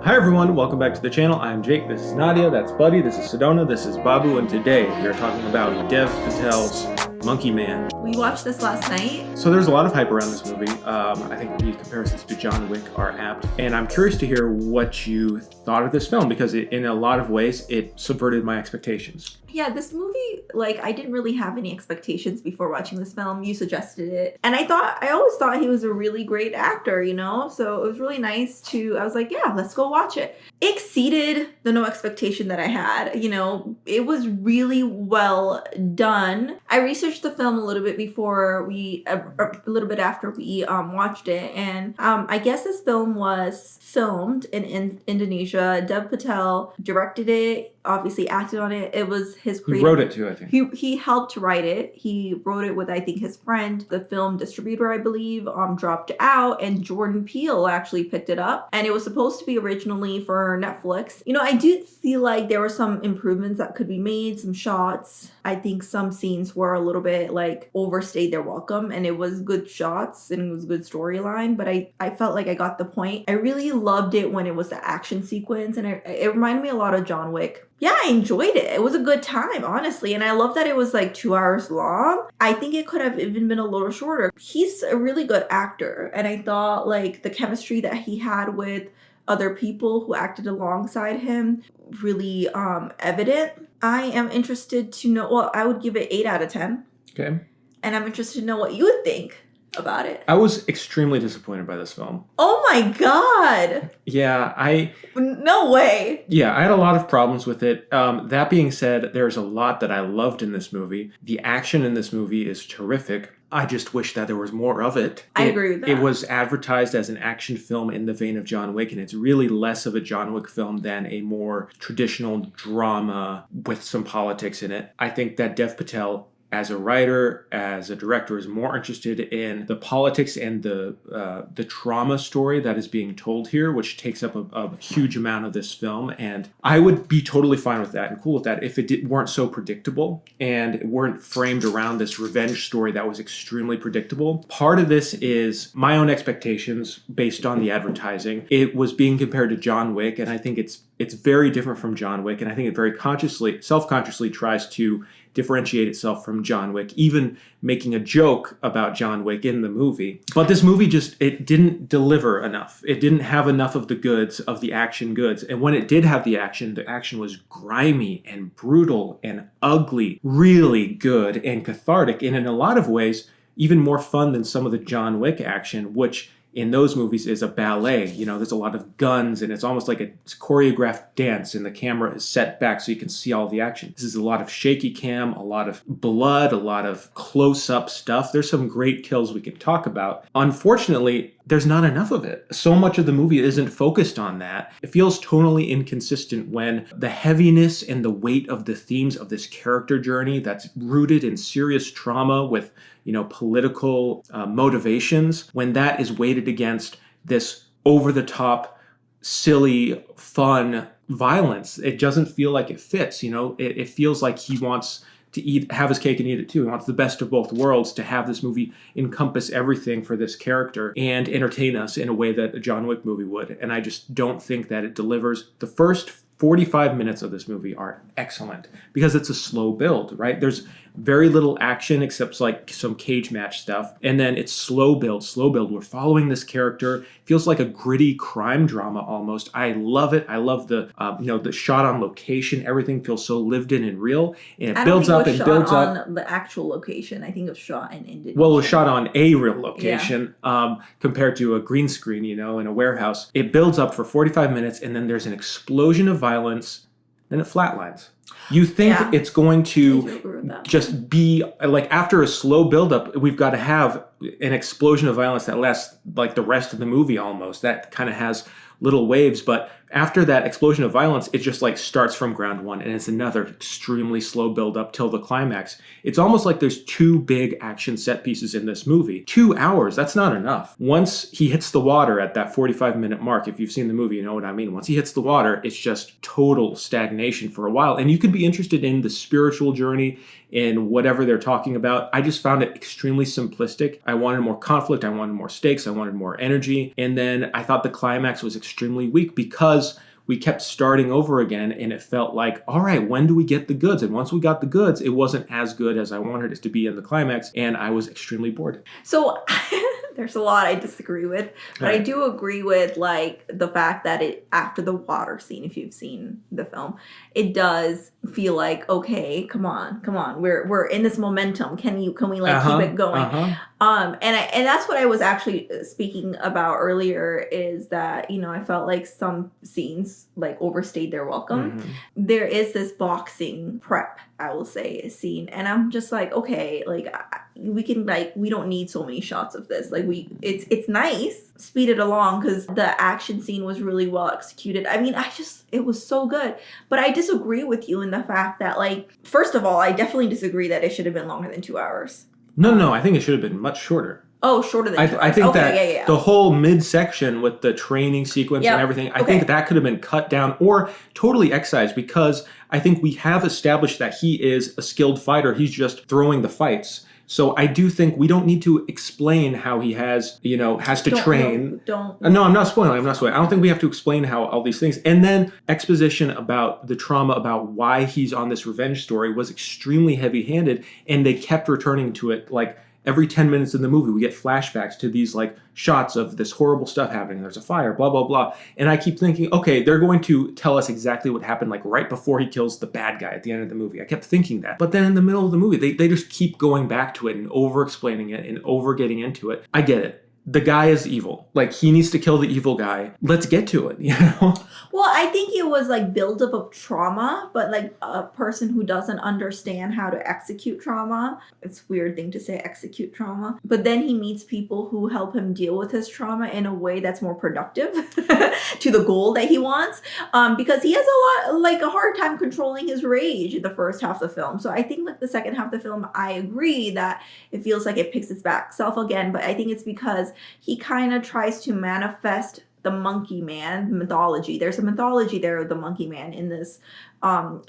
Hi everyone, welcome back to the channel. I'm Jake, this is Nadia, that's Buddy, this is Sedona, this is Babu, and today we are talking about Dev Patel's Monkey Man. We watched this last night. So there's a lot of hype around this movie. I think the comparisons to John Wick are apt, and I'm curious to hear what you thought of this film because in a lot of ways it subverted my expectations. Yeah, this movie, I didn't really have any expectations before watching this film. You suggested it. And I always thought he was a really great actor, So it was really nice I was like, yeah, let's go watch it. It exceeded the no expectation that I had. It was really well done. I researched the film a little bit before a little bit after we watched it. And I guess this film was filmed in Indonesia. Dev Patel directed it, obviously acted on it. It was his creative. He wrote it too, I think. He helped write it. He wrote it with, I think, his friend. The film distributor, I believe, dropped out, and Jordan Peele actually picked it up. And it was supposed to be originally for Netflix. I do feel like there were some improvements that could be made, some shots. I think some scenes were a little bit overstayed their welcome, and it was good shots and it was good storyline, but I felt like I got the point. I really loved it when it was the action sequence, and it reminded me a lot of John Wick. Yeah, I enjoyed it. It was a good time, honestly. And I love that it was 2 hours long. I think it could have even been a little shorter. He's a really good actor. And I thought the chemistry that he had with other people who acted alongside him really evident. I am interested to know, well, I would give it 8 out of 10. Okay. And I'm interested to know what you would think about it. I was extremely disappointed by this film. Oh my God. Yeah, No way. Yeah, I had a lot of problems with it. That being said, there's a lot that I loved in this movie. The action in this movie is terrific. I just wish that there was more of it. I agree with that. It was advertised as an action film in the vein of John Wick, and it's really less of a John Wick film than a more traditional drama with some politics in it. I think that Dev Patel, as a writer, as a director, is more interested in the politics and the trauma story that is being told here, which takes up a huge amount of this film. And I would be totally fine with that and cool with that if it weren't so predictable and it weren't framed around this revenge story that was extremely predictable. Part of this is my own expectations based on the advertising. It was being compared to John Wick, and I think it's very different from John Wick, and I think it very self-consciously tries to differentiate itself from John Wick, even making a joke about John Wick in the movie. But this movie it didn't deliver enough. It didn't have enough of the goods, of the action goods. And when it did have the action was grimy and brutal and ugly, really good and cathartic, and in a lot of ways, even more fun than some of the John Wick action, which in those movies is a ballet. There's a lot of guns, and it's almost like a choreographed dance, and the camera is set back so you can see all the action. This is a lot of shaky cam, a lot of blood, a lot of close-up stuff. There's some great kills we can talk about. Unfortunately, there's not enough of it. So much of the movie isn't focused on that. It feels tonally inconsistent when the heaviness and the weight of the themes of this character journey that's rooted in serious trauma with, political motivations, when that is weighted against this over-the-top, silly, fun violence, it doesn't feel like it fits. It feels like he wants to have his cake and eat it too. He wants the best of both worlds, to have this movie encompass everything for this character and entertain us in a way that a John Wick movie would. And I just don't think that it delivers. The first 45 minutes of this movie are excellent because it's a slow build, right? There's very little action except some cage match stuff. And then it's slow build. We're following this character. Feels like a gritty crime drama almost. I love it. I love the shot on location. Everything feels so lived in and real. And it builds up and builds up. On the actual location. I think it was shot in Indonesia. Well, it was shot on a real location, compared to a green screen, in a warehouse. It builds up for 45 minutes, and then there's an explosion of violence, then it flatlines. You think it's going to just be after a slow buildup, we've got to have an explosion of violence that lasts the rest of the movie almost. That kind of has little waves, but after that explosion of violence, it just starts from ground one, and it's another extremely slow build up till the climax. It's almost like there's 2 big action set pieces in this movie. 2 hours, that's not enough. Once he hits the water at that 45-minute mark, if you've seen the movie, you know what I mean. Once he hits the water, it's just total stagnation for a while, and you could be interested in the spiritual journey in whatever they're talking about. I just found it extremely simplistic. I wanted more conflict. I wanted more stakes. I wanted more energy. And then I thought the climax was extremely weak because we kept starting over again, and it felt like, all right, when do we get the goods? And once we got the goods, it wasn't as good as I wanted it to be in the climax, and I was extremely bored. So there's a lot I disagree with, but Right. I do agree with like the fact that it after the water scene, if you've seen the film, it does feel like, okay, come on, we're in this momentum. Can we like keep it going? And that's what I was actually speaking about earlier, is that, you know, I felt like some scenes like overstayed their welcome. There is this boxing prep, I will say, scene, and I'm just like, okay, like we can, like, we don't need so many shots of this. Like it's nice, speed it along, because the action scene was really well executed. I mean, it was so good. But I disagree with you in the fact that, like, first of all, I definitely disagree that it should have been longer than 2 hours. No, I think it should have been much shorter. Oh, shorter than 2 hours. I think okay, that yeah. the whole midsection with the training sequence and everything, I think that could have been cut down or totally excised, because I think we have established that he is a skilled fighter. He's just throwing the fights. So I do think we don't need to explain how he has to train. No, I'm not spoiling. I don't think we have to explain how all these things. And then exposition about the trauma, about why he's on this revenge story, was extremely heavy-handed, and they kept returning to it. Like every 10 minutes in the movie, we get flashbacks to these like shots of this horrible stuff happening. There's a fire, blah, blah, blah. And I keep thinking, okay, they're going to tell us exactly what happened, like right before he kills the bad guy at the end of the movie. I kept thinking that. But then in the middle of the movie, they just keep going back to it and over-explaining it and over-getting into it. I get it. The guy is evil. Like, he needs to kill the evil guy. Let's get to it, you know? Well, I think it was like buildup of trauma, but like a person who doesn't understand how to execute trauma. It's a weird thing to say, execute trauma. But then he meets people who help him deal with his trauma in a way that's more productive to the goal that he wants. Because he has a hard time controlling his rage in the first half of the film. So I think like the second half of the film, I agree that it feels like it picks its back self again. But I think it's because he kind of tries to manifest the monkey man mythology. There's a mythology there of the monkey man in this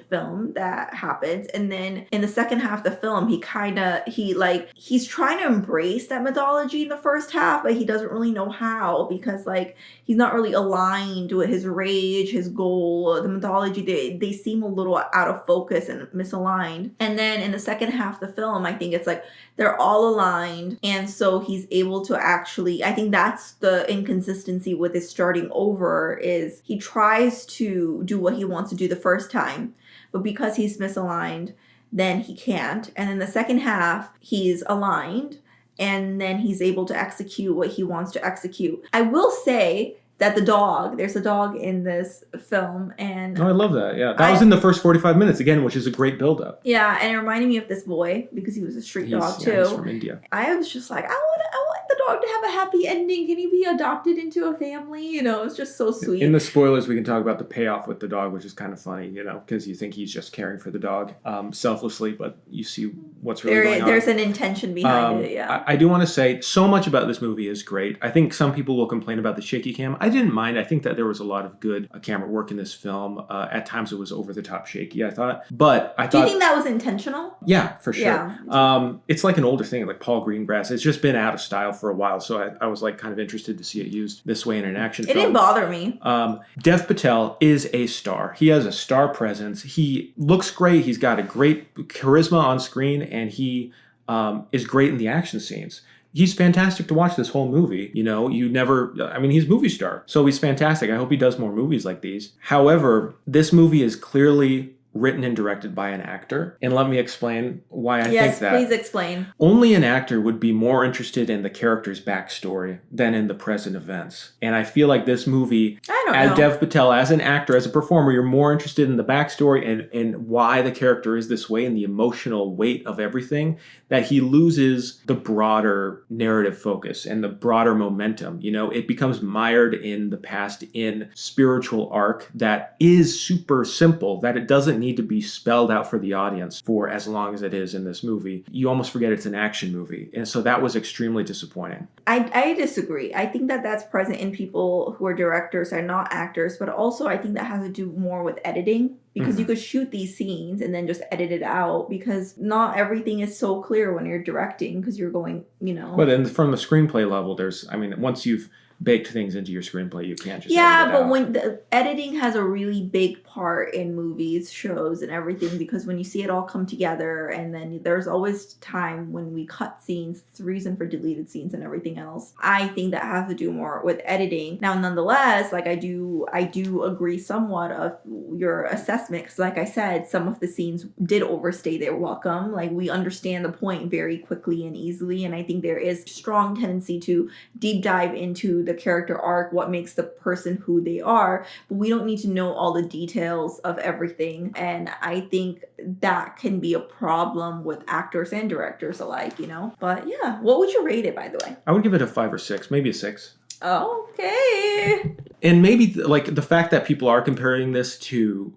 film that happens, and then in the second half of the film he's trying to embrace that mythology in the first half, but he doesn't really know how, because like he's not really aligned with his rage, his goal, the mythology. They seem a little out of focus and misaligned. And then in the second half of the film, I think it's like they're all aligned, and so he's able to actually, I think that's the inconsistency with his starting over, is he tries to do what he wants to do the first time, but because he's misaligned, then he can't. And in the second half, he's aligned, and then he's able to execute what he wants to execute. I will say that there's a dog in this film, and I love that. Yeah, that was in the first 45 minutes again, which is a great build-up. Yeah, and it reminded me of this boy because he was a street dog too. He's from India. I was just like, I want the dog to have a happy ending. Can he be adopted into a family? You know, it's just so sweet. In the spoilers, we can talk about the payoff with the dog, which is kind of funny, you know, because you think he's just caring for the dog selflessly, but you see what's really going on. There's an intention behind it, yeah. I do want to say, so much about this movie is great. I think some people will complain about the shaky cam. I didn't mind. I think that there was a lot of good camera work in this film. At times, it was over-the-top shaky, I thought. But I thought... Do you think that was intentional? Yeah, for sure. Yeah. It's like an older thing, like Paul Greengrass. It's just been out of style for a while, so I was like kind of interested to see it used this way in an action film. It didn't bother me. Dev Patel is a star. He has a star presence. He looks great. He's got a great charisma on screen, and he is great in the action scenes. He's fantastic to watch this whole movie. You know, he's a movie star, so he's fantastic. I hope he does more movies like these. However, this movie is clearly written and directed by an actor. And let me explain why I think that. Yes, please explain. Only an actor would be more interested in the character's backstory than in the present events. And I feel like this movie, as Dev Patel, as an actor, as a performer, you're more interested in the backstory and why the character is this way and the emotional weight of everything, that he loses the broader narrative focus and the broader momentum. You know, it becomes mired in the past, in spiritual arc that is super simple, that it doesn't need to be spelled out for the audience for as long as it is in this movie. You almost forget it's an action movie. And so that was extremely disappointing. I disagree. I think that that's present in people who are directors and not not actors, but also I think that has to do more with editing, because you could shoot these scenes and then just edit it out, because not everything is so clear when you're directing, because you're going, But then from the screenplay level, once you've baked things into your screenplay, you can't just yeah, edit it but out. when the editing has a really big part in movies, shows, and everything, because when you see it all come together, and then there's always time when we cut scenes, it's the reason for deleted scenes and everything else. I think that has to do more with editing. Now, nonetheless, like I do agree somewhat of your assessment, because like I said, some of the scenes did overstay their welcome. Like, we understand the point very quickly and easily, and I think there is strong tendency to deep dive into the character arc, what makes the person who they are, but we don't need to know all the details of everything. And I think that can be a problem with actors and directors alike, But yeah, what would you rate it, by the way? I would give it a 5 or 6, maybe a 6. Okay. And maybe the fact that people are comparing this to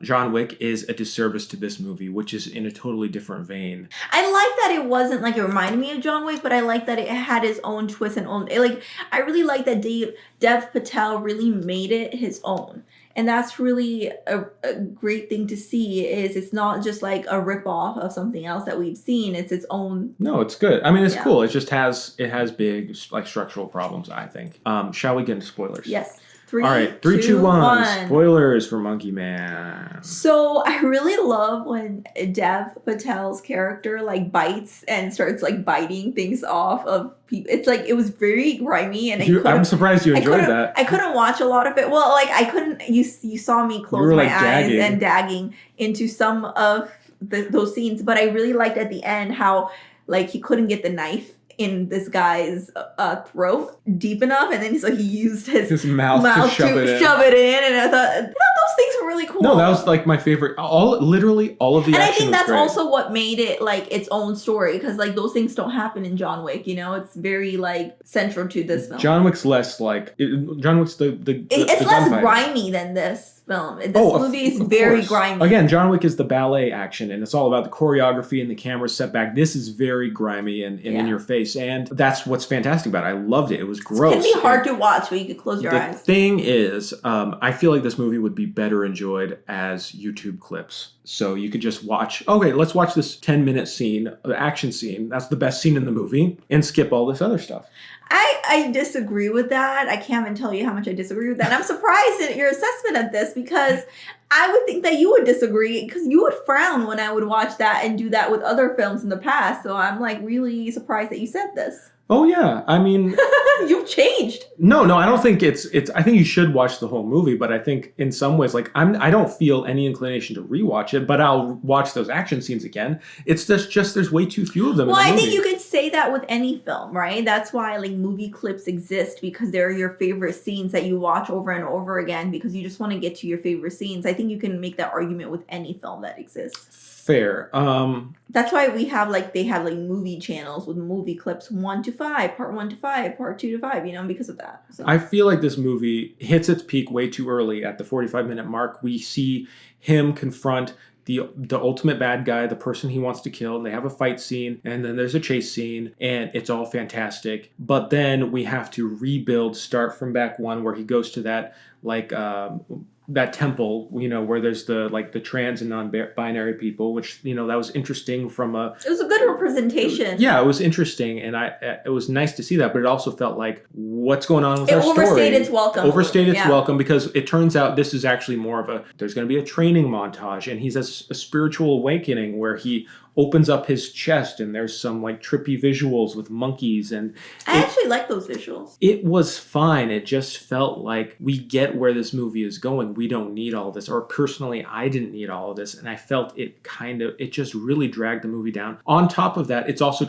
John Wick is a disservice to this movie, which is in a totally different vein. I like that it wasn't like it reminded me of John Wick, but I like that it had its own twist and own. I really like that Dev Patel really made it his own. And that's really a great thing to see, is it's not just like a ripoff of something else that we've seen. It's its own. No, it's good. I mean, it's cool. It just has big structural problems, I think. Shall we get into spoilers? Yes. All right, 3, 2, 1. Spoilers for Monkey Man. So I really love when Dev Patel's character bites and starts biting things off of people. It's it was very grimy, and I'm surprised you enjoyed that. I couldn't watch a lot of it. Well, I couldn't. You saw me close my eyes and dagging into some of those scenes, but I really liked at the end how he couldn't get the knife in this guy's throat deep enough, and then he used his mouth to shove it in, and I thought those things were really cool. No, that was my favorite. Literally all of the action. And I think that's great. Also what made it its own story, because those things don't happen in John Wick. It's very central to this film. John Wick's less John Wick's it's less grimy than this film. This movie is very grimy. Again, John Wick is the ballet action, and it's all about the choreography and the camera set back. This is very grimy and in your face, and that's what's fantastic about it. I loved it. It was gross. It can be hard to watch, but you could close your eyes. The thing is, I feel like this movie would be better enjoyed as YouTube clips. So you could just watch, okay, let's watch this 10-minute scene, the action scene. That's the best scene in the movie, and skip all this other stuff. I disagree with that. I can't even tell you how much I disagree with that. And I'm surprised at your assessment of this, because I would think that you would disagree, because you would frown when I would watch that and do that with other films in the past. So I'm really surprised that you said this. Oh yeah, I mean, you've changed. No, I don't think it's. I think you should watch the whole movie, but I think in some ways, I don't feel any inclination to rewatch it, but I'll watch those action scenes again. It's just there's way too few of them. Well, in the movie. I think you could say that with any film, right? That's why movie clips exist, because they're your favorite scenes that you watch over and over again, because you just want to get to your favorite scenes. I think you can make that argument with any film that exists. Fair. That's why we have they have movie channels with movie clips 1 to 5, part 1 to 5, part 2 to 5, because of that. So. I feel like this movie hits its peak way too early at the 45-minute mark. We see him confront the ultimate bad guy, the person he wants to kill, and they have a fight scene, and then there's a chase scene, and it's all fantastic. But then we have to rebuild, start from back one, where he goes to that that temple, where there's the trans and non-binary people, which, that was interesting from a... It was a good representation. Yeah, it was interesting, and it was nice to see that, but it also felt like, what's going on with our story? It overstayed its welcome. Overstayed its welcome, because it turns out this is actually more of there's going to be a training montage, and he's a spiritual awakening where he opens up his chest, and there's some trippy visuals with monkeys, and I actually like those visuals. It was fine. It just felt like we get where this movie is going. We don't need all of this, or personally, I didn't need all of this, and I felt it just really dragged the movie down. On top of that, it also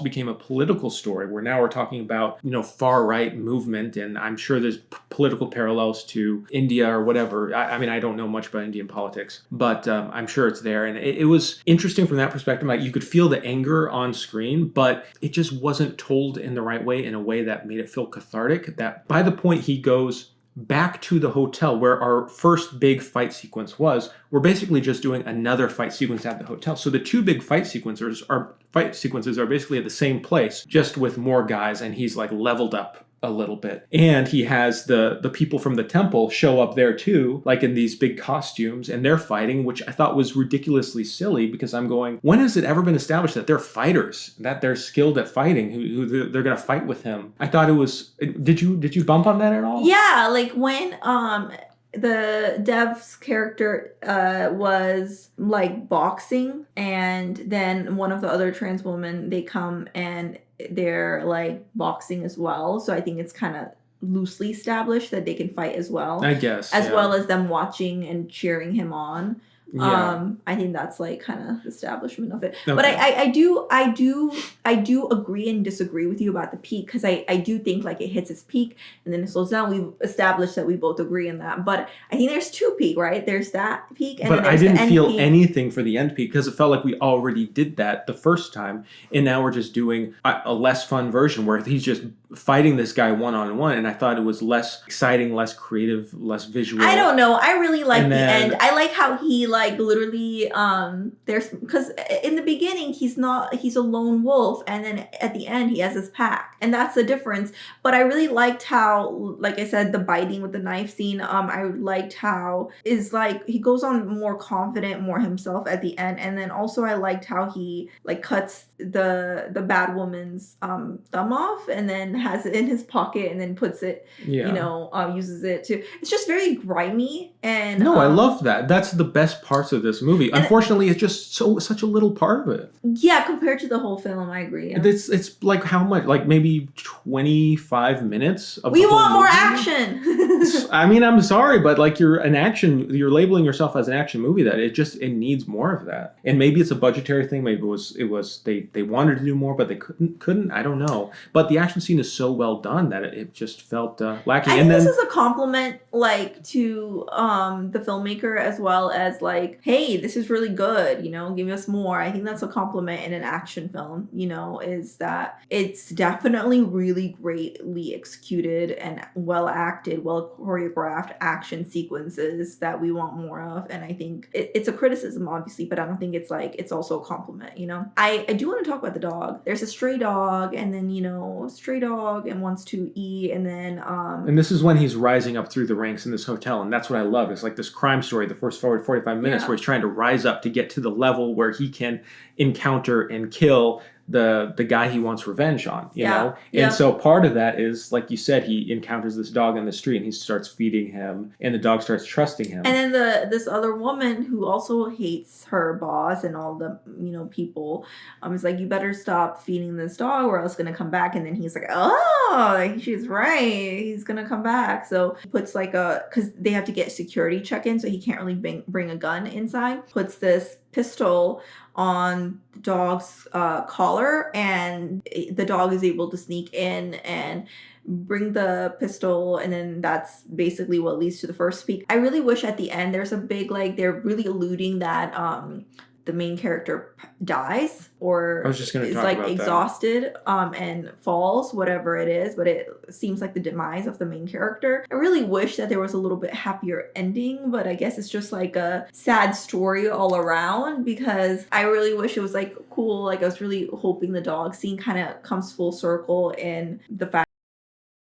became a political story, where now we're talking about far right movement, and I'm sure there's political parallels to India or whatever. I mean, I don't know much about Indian politics, but I'm sure it's there, and it was interesting from that perspective. You could feel the anger on screen, but it just wasn't told in the right way, in a way that made it feel cathartic. That by the point he goes back to the hotel where our first big fight sequence was, we're basically just doing another fight sequence at the hotel. So the two big fight sequences are basically at the same place, just with more guys, and he's leveled up a little bit. And he has the people from the temple show up there too, like in these big costumes, and they're fighting, which I thought was ridiculously silly because I'm going, when has it ever been established that they're fighters, that they're skilled at fighting, who they're going to fight with him? I thought it was. Did you bump on that at all? Yeah, like when the Dev's character was like boxing, and then one of the other trans women, they come and they're like boxing as well. So I think it's kind of loosely established that they can fight as well. I guess. As well as them watching and cheering him on. Yeah. I think that's like kind of the establishment of it. Okay. But I do agree and disagree with you about the peak, because I do think like it hits its peak and then it slows down. We've established that we both agree on that. But I think there's two peak, right? There's that peak, and but then I there's the didn't end feel peak. anything for the end peak because it felt like we already did that the first time, and now we're just doing a less fun version where he's just fighting this guy one-on-one, and I thought it was less exciting, less creative, less visual. I don't know. I really like And the then- end. I like how he like literally there's, because in the beginning he's a lone wolf, and then at the end he has his pack, and that's the difference. But I really liked how, like I said, the biting with the knife scene. I liked how is like he goes on more confident, more himself at the end, and then also I liked how he like cuts the bad woman's thumb off and then has it in his pocket and then puts it, uses it to. It's just very grimy and. No, I love that. That's the best parts of this movie. Unfortunately, it's just such a little part of it. Yeah, compared to the whole film, I agree. Yeah. It's like how much? Like maybe 25 minutes of We the whole want more movie? action. I mean, I'm sorry, but like you're labeling yourself as an action movie, that it needs more of that. And maybe it's a budgetary thing. Maybe it was they wanted to do more, but they couldn't. I don't know. But the action scene is so well done that it just felt lacking. I And think then this is a compliment, like, to the filmmaker, as well as like, hey, this is really good, give us more. I think that's a compliment in an action film, is that it's definitely really greatly executed and well acted, well choreographed action sequences that we want more of. And I think it's a criticism, obviously, but I don't think it's also a compliment, I do want to talk about the dog. There's a stray dog, and then, stray dog and wants to eat, and then and this is when he's rising up through the ranks in this hotel, and that's what I love. It's like this crime story, the first 45 minutes, where he's trying to rise up to get to the level where he can encounter and kill the guy he wants revenge on, you know? And so part of that is, like you said, he encounters this dog on the street and he starts feeding him, and the dog starts trusting him. And then this other woman who also hates her boss and all the, people, is like, you better stop feeding this dog or else it's gonna come back. And then he's like, oh, she's right, he's gonna come back. So he puts like because they have to get security check-in, so he can't really bring a gun inside, puts this pistol on the dog's collar, and the dog is able to sneak in and bring the pistol, and then that's basically what leads to the first peak. I really wish at the end there's a big, like, they're really alluding that the main character dies or I was just gonna is talk like about that. exhausted and falls, whatever it is, but it seems like the demise of the main character. I really wish that there was a little bit happier ending, but I guess it's just like a sad story all around, because I really wish it was like cool. Like, I was really hoping the dog scene kind of comes full circle in the fact,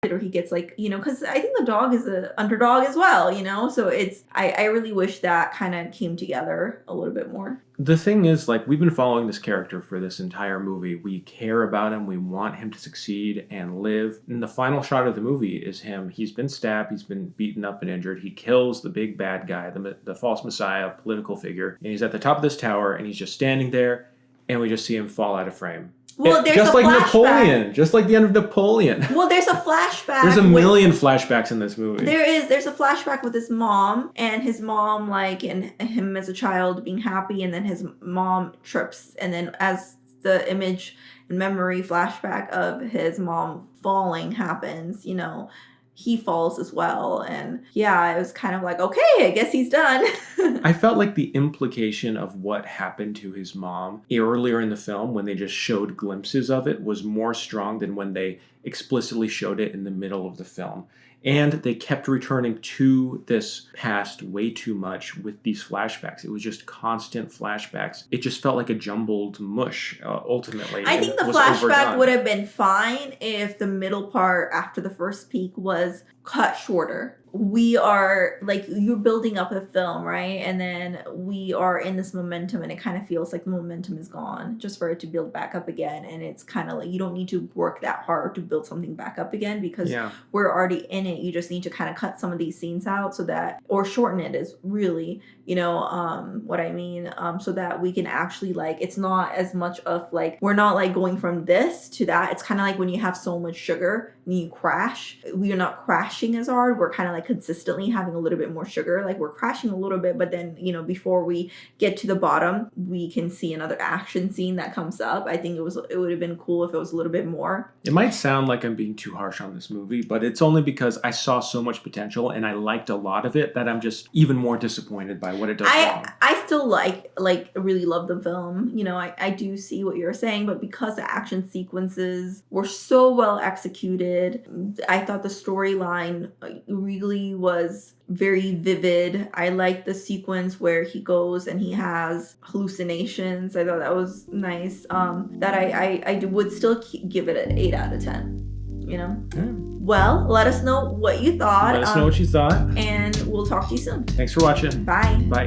or he gets like, because I think the dog is an underdog as well, so it's I really wish that kind of came together a little bit more. The thing is, like, we've been following this character for this entire movie. We care about him. We want him to succeed and live. And the final shot of the movie is him. He's been stabbed. He's been beaten up and injured. He kills the big bad guy, the false messiah, political figure. And he's at the top of this tower, and he's just standing there, and we just see him fall out of frame. Well, there's just a like flashback. Napoleon. Just like the end of Napoleon. Well, there's a flashback. There's a million flashbacks in this movie. There's a flashback with his mom, and his mom, like, and him as a child being happy, and then his mom trips, and then as the image and memory flashback of his mom falling happens, he falls as well. And yeah, it was kind of like, okay, I guess he's done. I felt like the implication of what happened to his mom earlier in the film, when they just showed glimpses of it, was more strong than when they explicitly showed it in the middle of the film. And they kept returning to this past way too much with these flashbacks. It was just constant flashbacks. It just felt like a jumbled mush, ultimately. I think the flashback would have been fine if the middle part after the first peak was cut shorter. We are like, you're building up a film, right? And then we are in this momentum, and it kind of feels like the momentum is gone just for it to build back up again. And it's kind of like, you don't need to work that hard to build something back up again, because we're already in it. You just need to kind of cut some of these scenes out so that, or shorten it is really, what I mean, so that we can actually, like, it's not as much of like, we're not like going from this to that. It's kind of like when you have so much sugar and you crash, we are not crashing as hard. We're kind of like consistently having a little bit more sugar. Like, we're crashing a little bit, but then, before we get to the bottom, we can see another action scene that comes up. I think it would have been cool if it was a little bit more. It might sound like I'm being too harsh on this movie, but it's only because I saw so much potential and I liked a lot of it that I'm just even more disappointed by what it does wrong. I still really love the film. I do see what you're saying, but because the action sequences were so well executed, I thought the storyline really was very vivid. I like the sequence where he goes and he has hallucinations. I thought that was nice. That I would still give it an 8 out of 10. Well, let us know what you thought. Let us know what you thought. And we'll talk to you soon. Thanks for watching. Bye. Bye.